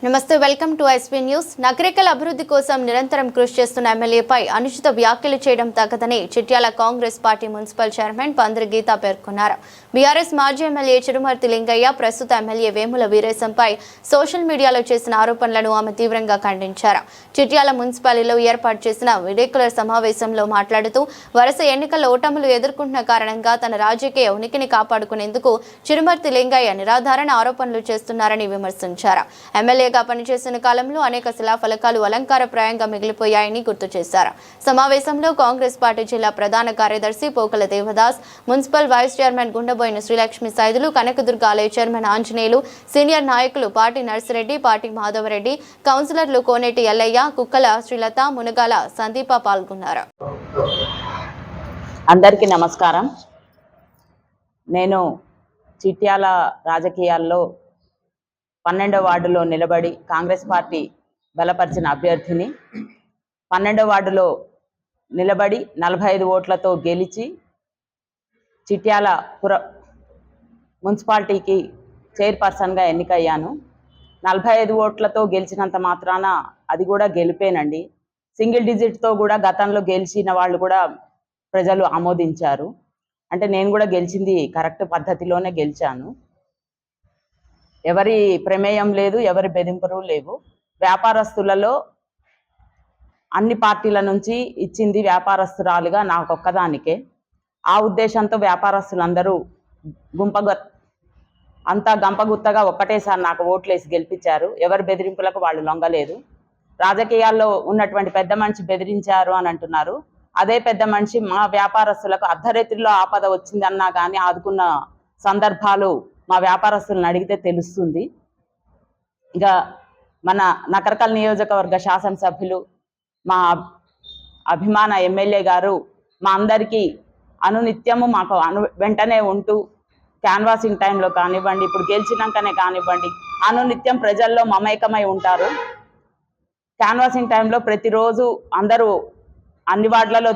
నమస్తే welcome to ISP news. నగరికల అభివృద్ధి కోసం నిరంతరం కృషి చేస్తున్న ఎమ్మెల్యేపై అనుచిత వ్యాఖ్యలు చేయడం తగదని Chityal Congress party municipal chairman Pandiri Geetha పేర్కొన్నారు. బీఆర్ఎస్ మాజీ ఎమ్మెల్యే చిరుమర్తి లింగయ్య ప్రస్తుత ఎమ్మెల్యే వేముల వీరేశంపై సోషల్ మీడియాలో చేసిన ఆరోపణలను ఆమె తీవ్రంగా ఖండించారు. చిట్యాల మున్సిపాలిటీలో ఏర్పాటు చేసిన విలేకరుల సమావేశంలో మాట్లాడుతూ వరుస ఎన్నికల ఓటములు ఎదుర్కొంటున్న కారణంగా తన రాజకీయ ఉనికిని కాపాడుకునేందుకు చిరుమర్తి లింగయ్య నిరాధారణ ఆరోపణలు చేస్తున్నారని విమర్శించారు. ఎమ్మెల్యేగా పనిచేసిన కాలంలో అనేక శిలాఫలకాలు అలంకారప్రాయంగా మిగిలిపోయాయని గుర్తు చేశారు. సమావేశంలో కాంగ్రెస్ పార్టీ జిల్లా ప్రధాన కార్యదర్శి Pokala Devadas, municipal vice chairman Gundaboina Srilakshmi Saidulu, Kanakadurga ఆలయ చైర్మన్ ఆంజనేయులు, సీనియర్ నాయకులు పాటి నర్సిరెడ్డి, పాటి మాధవరెడ్డి, కౌన్సిలర్లు కోనేటి ఎల్లయ్య, కుక్కల శ్రీలత, మునగాల సందీప పాల్గొన్నారు. అందరికీ నమస్కారం. నేను చిట్యాల రాజకీయాల్లో 12వ వార్డులో నిలబడి కాంగ్రెస్ పార్టీ బలపరిచిన అభ్యర్థిని. 12వ వార్డులో నిలబడి 45 ఓట్లతో గెలిచి చిట్యాల మున్సిపాలిటీకి చైర్పర్సన్గా ఎన్నికయ్యాను. 45 ఓట్లతో గెలిచినంత మాత్రాన అది కూడా గెలిపేనండి. సింగిల్ డిజిట్తో కూడా గతంలో గెలిచిన వాళ్ళు కూడా ప్రజలు ఆమోదించారు. అంటే నేను కూడా గెలిచింది కరెక్ట్ పద్ధతిలోనే గెలిచాను. ఎవరి ప్రమేయం లేదు, ఎవరి బెదింపులు లేవు. వ్యాపారస్తులలో అన్ని పార్టీల నుంచి ఇచ్చింది వ్యాపారస్తురాలుగా నాకొక్కదానికే. ఆ ఉద్దేశంతో వ్యాపారస్తులందరూ గంపగుత్తగా ఒక్కటేసారి నాకు ఓట్లేసి గెలిపించారు. ఎవరి బెదిరింపులకు వాళ్ళు లొంగలేదు. రాజకీయాల్లో ఉన్నటువంటి పెద్ద మనిషి బెదిరించారు అని అంటున్నారు. అదే పెద్ద మనిషి మా వ్యాపారస్తులకు అర్ధరాత్రిలో ఆపద వచ్చిందన్నా కానీ ఆదుకున్న సందర్భాలు మా వ్యాపారస్తులను అడిగితే తెలుస్తుంది. ఇక మన నకరకల్ నియోజకవర్గ శాసనసభ్యులు, మా అభిమాన ఎమ్మెల్యే గారు మా అందరికీ అనునిత్యము మాకు వెంటనే ఉంటూ క్యాన్వాసింగ్ టైంలో కానివ్వండి, ఇప్పుడు గెలిచినాకనే కానివ్వండి, అనునిత్యం ప్రజల్లో మమేకమై ఉంటారు. క్యాన్వాసింగ్ టైంలో ప్రతిరోజు అందరూ అన్ని వార్డులలో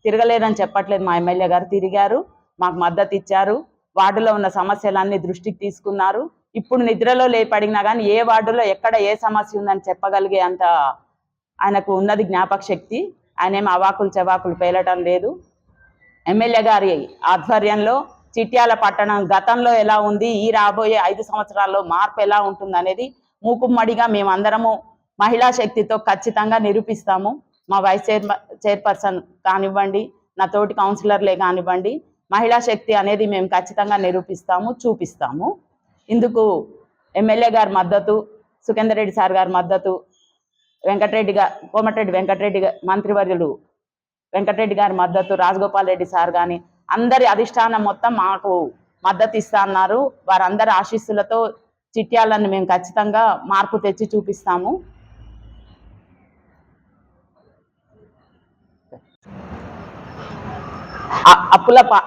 తిరగలేదని చెప్పట్లేదు. మా ఎమ్మెల్యే గారు తిరిగారు, మాకు మద్దతు ఇచ్చారు. వార్డులో ఉన్న సమస్యలన్నీ దృష్టికి తీసుకున్నారు. ఇప్పుడు నిద్రలో లేపడినా కానీ ఏ వార్డులో ఎక్కడ ఏ సమస్య ఉందని చెప్పగలిగే అంత ఆయనకు ఉన్నది జ్ఞాపక శక్తి. ఆయన ఏం అవాకులు చెవాకులు పేలటం లేదు. ఎమ్మెల్యే గారి ఆధ్వర్యంలో చిట్యాల పట్టణం గతంలో ఎలా ఉంది, ఈ రాబోయే 5 సంవత్సరాల్లో మార్పు ఎలా ఉంటుంది అనేది మూకుమ్మడిగా మేమందరము మహిళా శక్తితో ఖచ్చితంగా నిరూపిస్తాము. మా వైస్ చైర్పర్సన్ కానివ్వండి, నా తోటి కౌన్సిలర్లే కానివ్వండి, మహిళా శక్తి అనేది మేము ఖచ్చితంగా నిరూపిస్తాము, చూపిస్తాము. ఇందుకు ఎమ్మెల్యే గారి మద్దతు, సుఖేందర్ రెడ్డి సార్ గారి మద్దతు, కోమటిరెడ్డి వెంకటరెడ్డి మంత్రివర్యులు వెంకటరెడ్డి గారి మద్దతు, రాజగోపాల్ రెడ్డి సార్ కానీ అందరి అధిష్టానం మొత్తం మాకు మద్దతు ఇస్తా అన్నారు. వారందరి ఆశీస్సులతో చిట్యాలను మేము ఖచ్చితంగా మార్పు తెచ్చి చూపిస్తాము.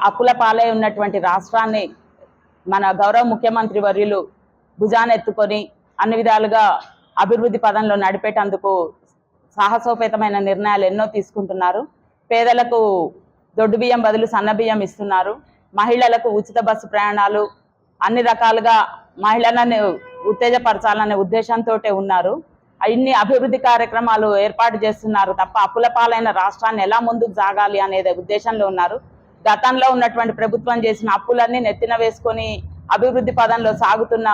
అప్పుల పాలై ఉన్నటువంటి రాష్ట్రాన్ని మన గౌరవ ముఖ్యమంత్రి వర్యులు భుజానెత్తుకొని అన్ని విధాలుగా అభివృద్ధి పదంలో నడిపేటందుకు సాహసోపేతమైన నిర్ణయాలు ఎన్నో తీసుకుంటున్నారు. పేదలకు దొడ్డు బియ్యం బదులు సన్న బియ్యం ఇస్తున్నారు. మహిళలకు ఉచిత బస్సు ప్రయాణాలు, అన్ని రకాలుగా మహిళలను ఉత్తేజపరచాలనే ఉద్దేశంతో ఉన్నారు. ఇన్ని అభివృద్ధి కార్యక్రమాలు ఏర్పాటు చేస్తున్నారు తప్ప అప్పుల పాలైన రాష్ట్రాన్ని ఎలా ముందుకు సాగాలి అనేది ఉద్దేశంలో ఉన్నారు. గతంలో ఉన్నటువంటి ప్రభుత్వం చేసిన అప్పులన్నీ నెత్తిన వేసుకొని అభివృద్ధి పదంలో సాగుతున్న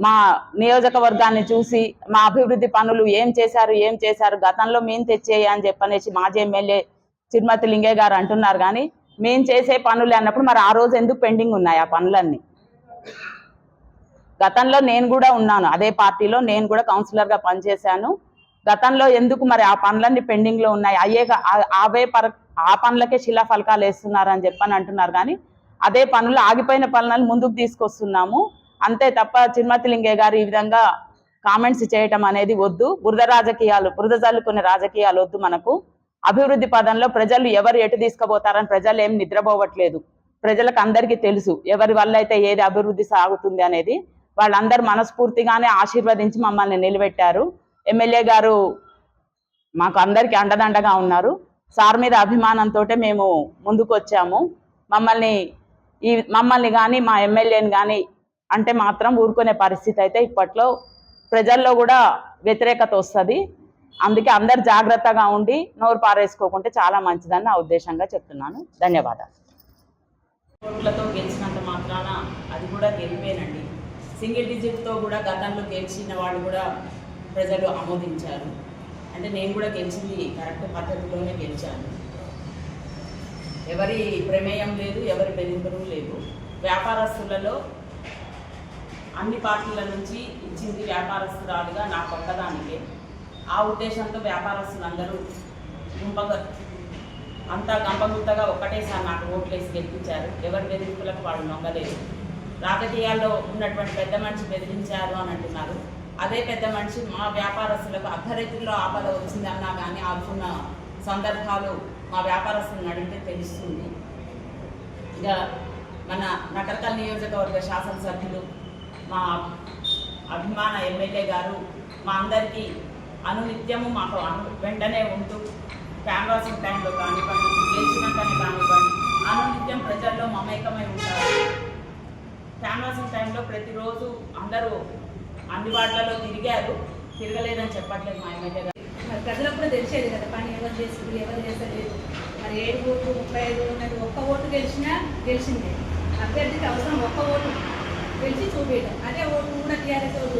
మా నియోజకవర్గాన్ని చూసి మా అభివృద్ధి పనులు ఏం చేశారు గతంలో మేము తెచ్చేయి అని చెప్పనేసి మాజీ ఎమ్మెల్యే చిరుమర్తి లింగయ్య గారు అంటున్నారు. కానీ మేము చేసే పనులు అన్నప్పుడు మరి ఆ రోజు ఎందుకు పెండింగ్ ఉన్నాయి ఆ పనులన్నీ? గతంలో నేను కూడా ఉన్నాను, అదే పార్టీలో నేను కూడా కౌన్సిలర్గా పనిచేశాను. గతంలో ఎందుకు మరి ఆ పనులన్నీ పెండింగ్లో ఉన్నాయి? ఆ పనులకే శిలాఫలకాలు వేస్తున్నారని చెప్పని అంటున్నారు. కానీ అదే పనులు ఆగిపోయిన పనులను ముందుకు తీసుకొస్తున్నాము అంతే తప్ప చిరుమర్తి లింగయ్య గారు ఈ విధంగా కామెంట్స్ చేయటం అనేది వద్దు. బురద జల్లుకునే రాజకీయాలు వద్దు. మనకు అభివృద్ధి పదంలో ప్రజలు ఎవరు ఎటు తీసుకుపోతారని ప్రజలు ఏం నిద్రపోవట్లేదు. ప్రజలకు అందరికీ తెలుసు ఎవరి వల్ల అయితే ఏది అభివృద్ధి సాగుతుంది అనేది. వాళ్ళందరూ మనస్ఫూర్తిగానే ఆశీర్వదించి మమ్మల్ని నిలబెట్టారు. ఎమ్మెల్యే గారు మాకు అందరికీ అండదండగా ఉన్నారు. సార్ మీద అభిమానంతో మేము ముందుకు వచ్చాము. మమ్మల్ని కానీ మా ఎమ్మెల్యేని కానీ అంటే మాత్రం ఊరుకునే పరిస్థితి అయితే ఇప్పట్లో ప్రజల్లో కూడా వ్యతిరేకత వస్తుంది. అందుకే అందరు జాగ్రత్తగా ఉండి నోరు పారేసుకోకుంటే చాలా మంచిదని నా ఉద్దేశంగా చెప్తున్నాను. ధన్యవాదాలు. ఓట్లతో గెలిచినంత మాత్రాన అది కూడా గెలిపేనండి. సింగిల్ డిజిట్తో కూడా గతంలో గెలిచిన వాళ్ళు కూడా ప్రజలు ఆమోదించారు. అంటే నేను కూడా గెలిచింది కరెక్ట్ పద్ధతిలోనే గెలిచాను. ఎవరి ప్రమేయం లేదు, ఎవరి బెదింపులు లేదు. వ్యాపారస్తులలో అన్ని పార్టీల నుంచి ఇచ్చింది వ్యాపారస్తురాలుగా నా కొత్తదానికే. ఆ ఉద్దేశంతో వ్యాపారస్తులందరూ అంతా గంపగుత్తగా ఒక్కటేసారి నాకు ఓట్లేసి గెలిపించారు. ఎవరి బెదిరింపులకు వాళ్ళు నొంగలేదు. రాజకీయాల్లో ఉన్నటువంటి పెద్ద మనిషి బెదిరించారు అని అంటున్నారు. అదే పెద్ద మనిషి మా వ్యాపారస్తులకు అర్ధరాత్రిలో ఆపద వచ్చిందన్నా కానీ ఆదుకున్న సందర్భాలు మా వ్యాపారస్తులను అడిగితే తెలుస్తుంది. ఇక మన నకరకల్ నియోజకవర్గ శాసనసభ్యులు మా అభిమాన ఎమ్మెల్యే గారు మా అందరికీ అనునిత్యము మాకు వెంటనే ఉంటూ క్యాన్వాసింగ్ టైంలో కానివ్వండి, గెలిచినాకనే కానివ్వండి, అనునిత్యం ప్రజల్లో మమేకమై ఉంటారు. క్యాన్వాసింగ్ టైంలో ప్రతిరోజు అందరూ అన్ని వార్డులలో తిరిగారు. తిరగలేదని చెప్పట్లేదు మా ఎమ్మెల్యే గారు. మరి ప్రజలకు కూడా తెలిసేది కదా పని ఎవరు చేస్తుంది ఎవరు చేస్తలేదు. మరి 7 ఓట్లు 35 ఉన్నది. ఒక్క ఓటు గెలిచినా గెలిచిందే. అభ్యర్థికి అవసరం ఒక్క ఓటు గెలిచి చూపించడం. అదే ఓటు కూడా టీఆర్ఎస్ ఓటు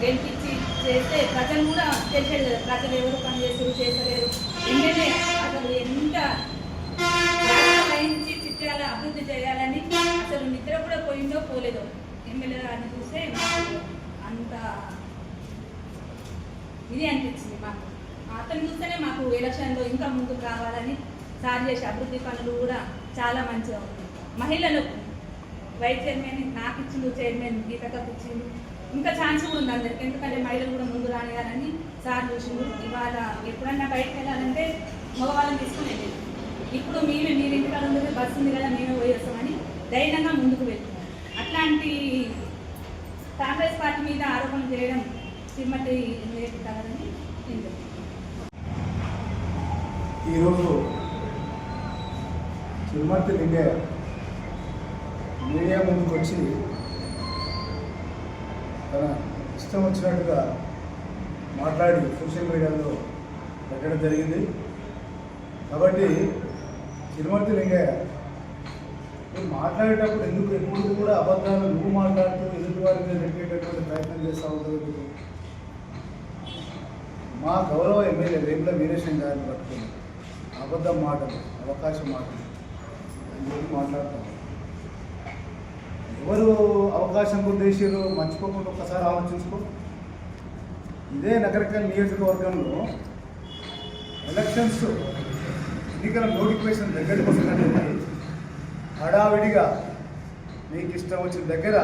గెలిపించి చేస్తే ప్రజలు కూడా తెలిసేది కదా ప్రజలు ఎవరు పని చేస్తారు చేస్తలేరు. ఎమ్మెల్యే అసలు ఎంత వహించి చిట్యాల అభివృద్ధి చేయాలని అసలు నిద్ర కూడా పోయిందో పోలేదో ఎమ్మెల్యే గారిని చూస్తే అంత ఇది అనిపించింది మాకు. అతను చూస్తేనే మాకు ఎలక్షన్లో ఇంకా ముందుకు రావాలని సార్ చేసే అభివృద్ధి పనులు కూడా చాలా మంచిగా ఉంది. మహిళలకు వైస్ చైర్మన్ నాకు ఇచ్చిండు, చైర్మన్ గీతకకు ఇచ్చిండు. ఇంకా ఛాన్స్ కూడా ఉంది అందరికి. ఎందుకంటే మహిళలు కూడా ముందు రానియాలని సార్ చూసిండు. ఇవాళ ఎప్పుడన్నా బయటకు వెళ్ళాలంటే మగవాళ్ళని తీసుకుని వెళ్ళేది. ఇప్పుడు మీరు ఇంటికాడ ఉండేది బస్సు ఉంది కదా మేమే పోయేస్తామని ధైర్యంగా ముందుకు వెళ్తున్నాం. అట్లాంటి కాంగ్రెస్ పార్టీ మీద ఆరోపణ చేయడం శ్రీమతి కాదని ఈరోజు శ్రీమతి లింగయ్య మీడియా ముందుకు వచ్చి తన ఇష్టం వచ్చినట్టుగా మాట్లాడి సోషల్ మీడియాలో పెట్టడం జరిగింది. కాబట్టి శ్రీమతి లింగయ్య నువ్వు మాట్లాడేటప్పుడు ఎందుకు ఎప్పుడు కూడా అబద్ధాలు నువ్వు మాట్లాడుతూ ఎదుటి వారి మీద నెట్టేటటువంటి ప్రయత్నం చేస్తూ ఉంటుంది. మా గౌరవ ఎమ్మెల్యే రేపుల వీరేశం గారిని పట్టుకుని అబద్ధం మాటలు అవకాశం మాటలు అని చెప్పి మాట్లాడతాం. ఎవరు అవకాశం కొద్దేసారో మర్చిపోకుండా ఒక్కసారి ఆలోచించుకో. ఇదే నగరకల్ నియోజకవర్గంలో ఎలక్షన్స్ ఎన్నికల నోటిఫికేషన్ దగ్గరికి వస్తున్నట్టు హడావిడిగా మీకు ఇష్టం వచ్చిన దగ్గర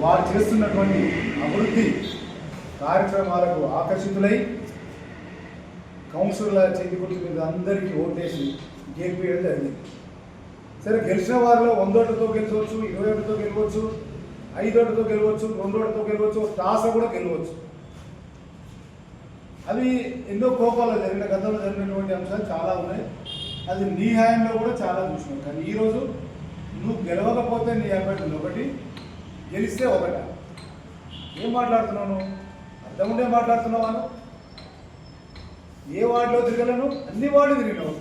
వారు చేస్తున్నటువంటి అభివృద్ధి కార్యక్రమాలకు ఆకర్షితులై కౌన్సిలర్ల చేతి గుర్తు మీద అందరికీ ఓటేసి గెలిపేయడం జరిగింది. సరే, గెలిచిన వారిలో 100 ఓట్లతో గెలవచ్చు, 20 ఓట్లతో గెలవచ్చు, 5 ఓట్లతో గెలవచ్చు, 2 ఓట్లతో గెలవచ్చు, టాస కూడా గెలవచ్చు. అవి ఎన్నో కోపాల్లో జరిగిన గతంలో జరిగినటువంటి అంశాలు చాలా ఉన్నాయి. అది నీ హాయంలో కూడా చాలా చూసినావు. కానీ ఈరోజు నువ్వు గెలవకపోతే నీ అభ్యర్థులు ఒకటి, గెలిస్తే ఒకట. ఏం మాట్లాడుతున్నావు? అర్థం ఉండే మాట్లాడుతున్నావా? ఏ వార్డులో తిరగలను? అన్ని వార్డులు తిరిగినావు.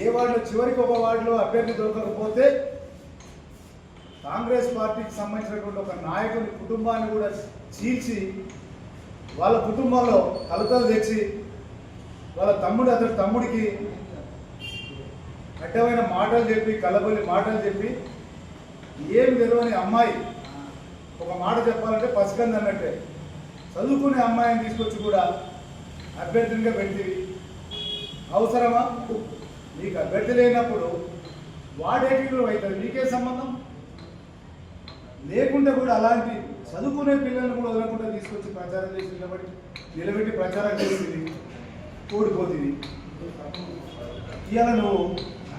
ఏ వార్డులో చివరికి ఒక వార్డులో అభ్యర్థి దొరకకపోతే కాంగ్రెస్ పార్టీకి సంబంధించినటువంటి ఒక నాయకుని కుటుంబాన్ని కూడా చీల్చి వాళ్ళ కుటుంబంలో కలతలు తెచ్చి వాళ్ళ అతని తమ్ముడికి అడ్డమైన మాటలు చెప్పి కలబొల్లి మాటలు చెప్పి ఏమి తెలియని అమ్మాయి, ఒక మాట చెప్పాలంటే పసికంది అన్నట్టే, చదువుకునే అమ్మాయిని తీసుకొచ్చి కూడా అభ్యర్థిగా పెట్టి అవసరమా? నీకు అభ్యర్థి లేనప్పుడు వాడేటిలో అవుతుంది, నీకే సంబంధం లేకుండా కూడా అలాంటి చదువుకునే పిల్లలను కూడా వదలకుండా తీసుకొచ్చి ప్రచారం చేసి నిలబెట్టి ప్రచారం చేసింది ఓడిపోతుంది. ఇవాళ నువ్వు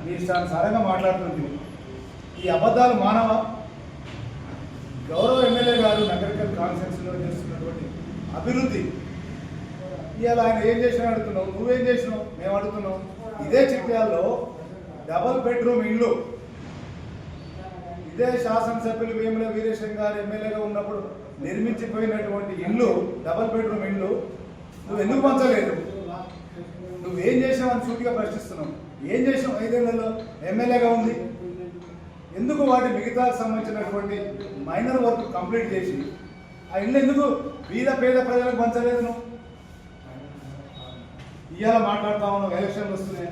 నీ ఇష్టానుసారంగా మాట్లాడుతుంది. ఈ అబద్ధాలు మానవా? గౌరవ ఎమ్మెల్యే గారు నగరికల్ కాన్స్టిట్యూన్సీలో చేస్తున్నటువంటి అభివృద్ధి ఇవాళ ఆయన ఏం చేసినా అడుగుతున్నావు, నువ్వేం చేసినావు మేము అడుగుతున్నావు. ఇదే చిట్యాల్లో 2 బెడ్రూమ్ ఇల్లు ఇదే శాసనసభ్యులు వేముల వీరేశం గారు ఎమ్మెల్యేగా ఉన్నప్పుడు నిర్మించిపోయినటువంటి ఇల్లు, డబల్ బెడ్రూమ్ ఇల్లు నువ్వు ఎందుకు పంచలేదు? నువ్వేం చేసావు అని సూటిగా ప్రశ్నిస్తున్నావు. ఏం చేసావు 5 ఏళ్లలో ఎమ్మెల్యేగా ఉంది? ఎందుకు వాటి మిగతా సంబంధించినటువంటి మైనర్ వర్క్ కంప్లీట్ చేసి ఆ ఇల్లు ఎందుకు పేద ప్రజలకు పంచలేదు? నువ్వు ఇవాళ మాట్లాడుతా ఉన్నావు, ఎలక్షన్లు వస్తున్నాయి.